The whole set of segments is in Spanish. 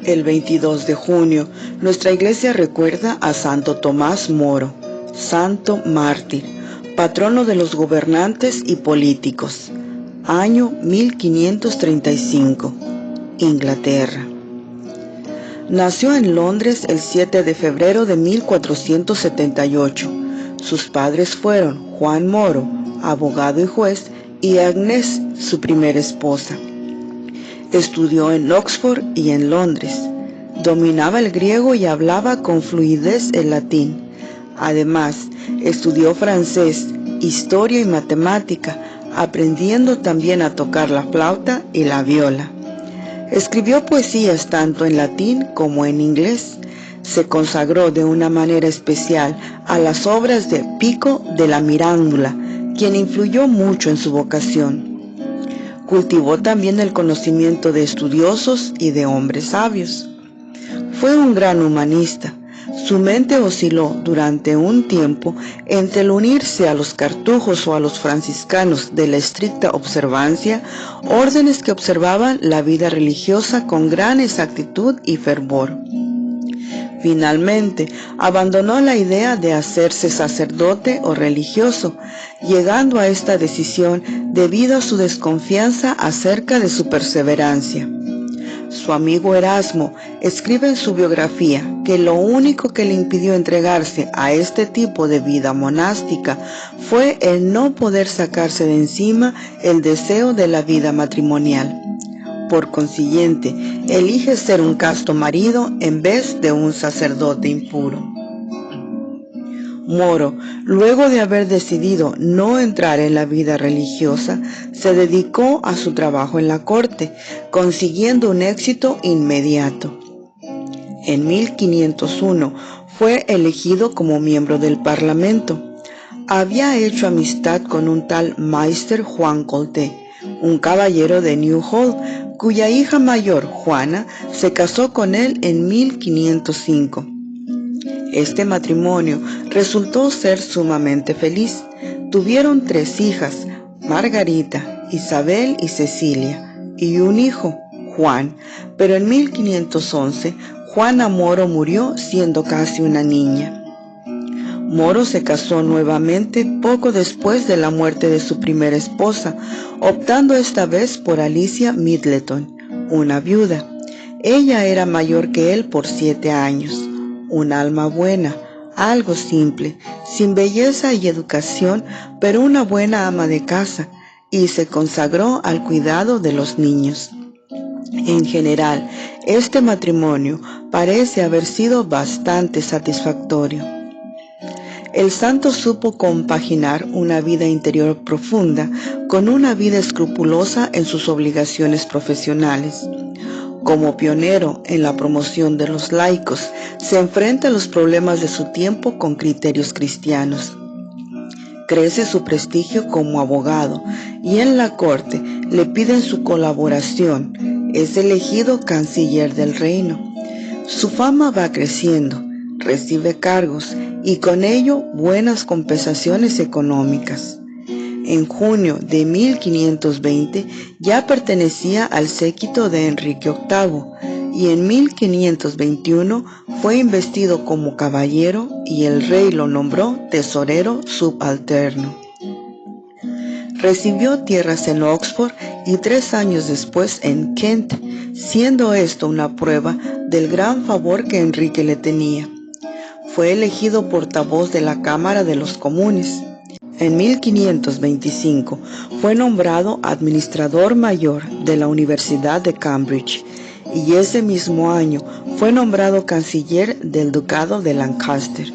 El 22 de junio, nuestra iglesia recuerda a Santo Tomás Moro, santo mártir, patrono de los gobernantes y políticos. Año 1535, Inglaterra. Nació en Londres el 7 de febrero de 1478. Sus padres fueron Juan Moro, abogado y juez, y Agnes, su primera esposa. Estudió en Oxford y en Londres. Dominaba el griego y hablaba con fluidez el latín. Además, estudió francés, historia y matemática, aprendiendo también a tocar la flauta y la viola. Escribió poesías tanto en latín como en inglés. Se consagró de una manera especial a las obras de Pico de la Mirándula, quien influyó mucho en su vocación. Cultivó también el conocimiento de estudiosos y de hombres sabios. Fue un gran humanista. Su mente osciló durante un tiempo entre el unirse a los cartujos o a los franciscanos de la estricta observancia, órdenes que observaban la vida religiosa con gran exactitud y fervor. Finalmente, abandonó la idea de hacerse sacerdote o religioso, llegando a esta decisión debido a su desconfianza acerca de su perseverancia. Su amigo Erasmo escribe en su biografía que lo único que le impidió entregarse a este tipo de vida monástica fue el no poder sacarse de encima el deseo de la vida matrimonial. Por consiguiente, elige ser un casto marido en vez de un sacerdote impuro. Moro, luego de haber decidido no entrar en la vida religiosa, se dedicó a su trabajo en la corte, consiguiendo un éxito inmediato. En 1501 fue elegido como miembro del Parlamento. Había hecho amistad con un tal Maister Juan Colté, un caballero de Newhall, cuya hija mayor, Juana, se casó con él en 1505. Este matrimonio resultó ser sumamente feliz. Tuvieron 3 hijas, Margarita, Isabel y Cecilia, y un hijo, Juan, pero en 1511 Juana Moro murió siendo casi una niña. Moro se casó nuevamente poco después de la muerte de su primera esposa, optando esta vez por Alicia Middleton, una viuda. Ella era mayor que él por 7 años, un alma buena, algo simple, sin belleza y educación, pero una buena ama de casa, y se consagró al cuidado de los niños. En general, este matrimonio parece haber sido bastante satisfactorio. El santo supo compaginar una vida interior profunda con una vida escrupulosa en sus obligaciones profesionales. Como pionero en la promoción de los laicos, se enfrenta a los problemas de su tiempo con criterios cristianos. Crece su prestigio como abogado y en la corte le piden su colaboración. Es elegido canciller del reino. Su fama va creciendo, recibe cargos y con ello buenas compensaciones económicas. En junio de 1520 ya pertenecía al séquito de Enrique VIII y en 1521 fue investido como caballero y el rey lo nombró tesorero subalterno. Recibió tierras en Oxford y 3 años después en Kent, siendo esto una prueba del gran favor que Enrique le tenía. Fue elegido portavoz de la Cámara de los Comunes. En 1525 fue nombrado administrador mayor de la Universidad de Cambridge y ese mismo año fue nombrado canciller del Ducado de Lancaster.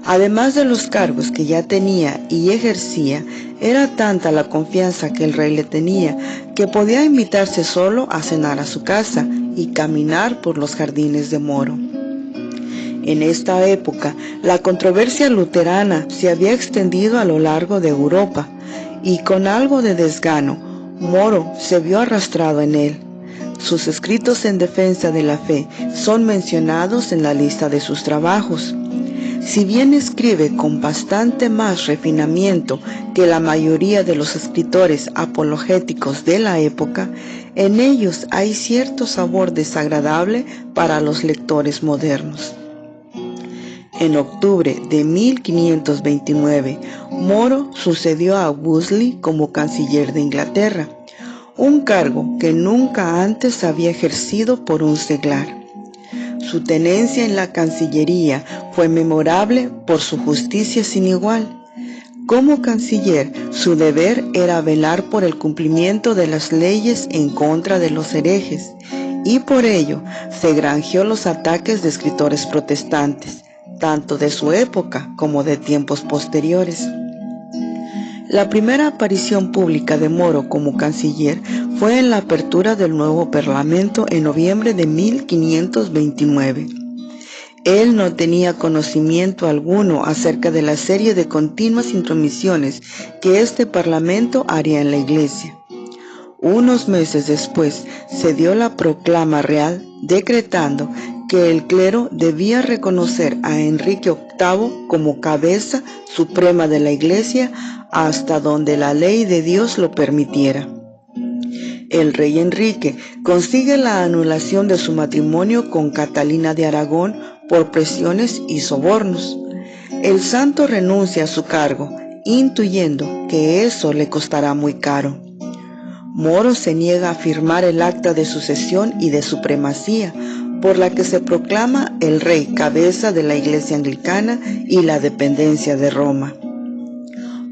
Además de los cargos que ya tenía y ejercía, era tanta la confianza que el rey le tenía que podía invitarse solo a cenar a su casa y caminar por los jardines de Moro. En esta época, la controversia luterana se había extendido a lo largo de Europa y con algo de desgano, Moro se vio arrastrado en él. Sus escritos en defensa de la fe son mencionados en la lista de sus trabajos. Si bien escribe con bastante más refinamiento que la mayoría de los escritores apologéticos de la época, En ellos hay cierto sabor desagradable para los lectores modernos. En octubre de 1529, Moro sucedió a Wolsey como canciller de Inglaterra, un cargo que nunca antes había ejercido por un seglar. Su tenencia en la Cancillería fue memorable por su justicia sin igual. Como canciller, su deber era velar por el cumplimiento de las leyes en contra de los herejes, y por ello se granjeó los ataques de escritores protestantes, tanto de su época como de tiempos posteriores. La primera aparición pública de Moro como canciller fue en la apertura del nuevo Parlamento en noviembre de 1529. Él no tenía conocimiento alguno acerca de la serie de continuas intromisiones que este Parlamento haría en la Iglesia. Unos meses después se dio la proclama real decretando que el clero debía reconocer a Enrique VIII como cabeza suprema de la Iglesia hasta donde la ley de Dios lo permitiera. El rey Enrique consigue la anulación de su matrimonio con Catalina de Aragón por presiones y sobornos. El santo renuncia a su cargo, intuyendo que eso le costará muy caro. Moro se niega a firmar el acta de sucesión y de supremacía, por la que se proclama el rey cabeza de la Iglesia anglicana y la dependencia de Roma.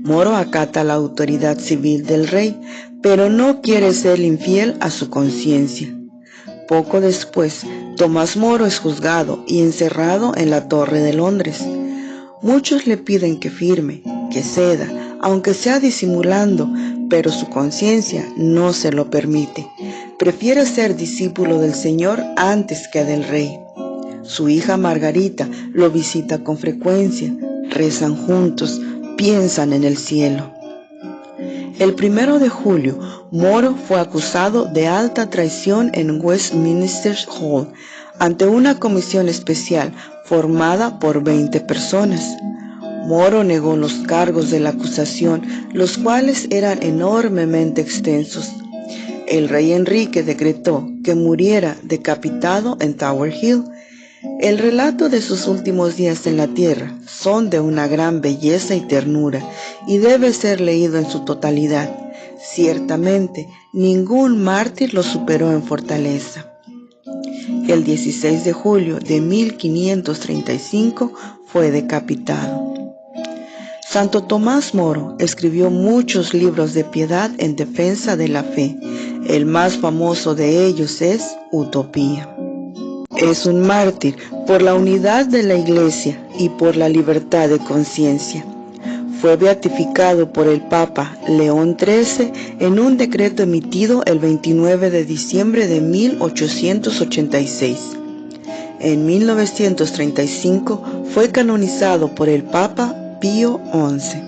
Moro acata la autoridad civil del rey, pero no quiere ser infiel a su conciencia. Poco después, Tomás Moro es juzgado y encerrado en la Torre de Londres. Muchos le piden que firme, que ceda, aunque sea disimulando, pero su conciencia no se lo permite. Prefiere ser discípulo del Señor antes que del rey. Su hija Margarita lo visita con frecuencia, rezan juntos, piensan en el cielo. El 1 de julio, Moro fue acusado de alta traición en Westminster Hall ante una comisión especial formada por 20 personas. Moro negó los cargos de la acusación, los cuales eran enormemente extensos. El rey Enrique decretó que muriera decapitado en Tower Hill. El relato de sus últimos días en la tierra son de una gran belleza y ternura y debe ser leído en su totalidad. Ciertamente, ningún mártir lo superó en fortaleza. El 16 de julio de 1535 fue decapitado. Santo Tomás Moro escribió muchos libros de piedad en defensa de la fe. El más famoso de ellos es Utopía. Es un mártir por la unidad de la Iglesia y por la libertad de conciencia. Fue beatificado por el Papa León XIII en un decreto emitido el 29 de diciembre de 1886. En 1935 fue canonizado por el Papa Pío XI.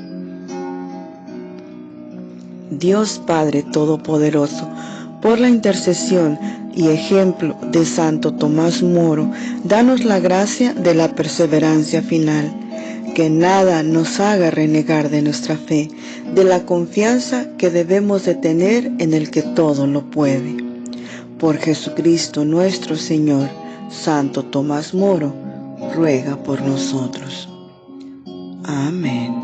Dios Padre Todopoderoso, por la intercesión y ejemplo de Santo Tomás Moro, danos la gracia de la perseverancia final, que nada nos haga renegar de nuestra fe, de la confianza que debemos de tener en el que todo lo puede. Por Jesucristo nuestro Señor, Santo Tomás Moro, ruega por nosotros. Amén.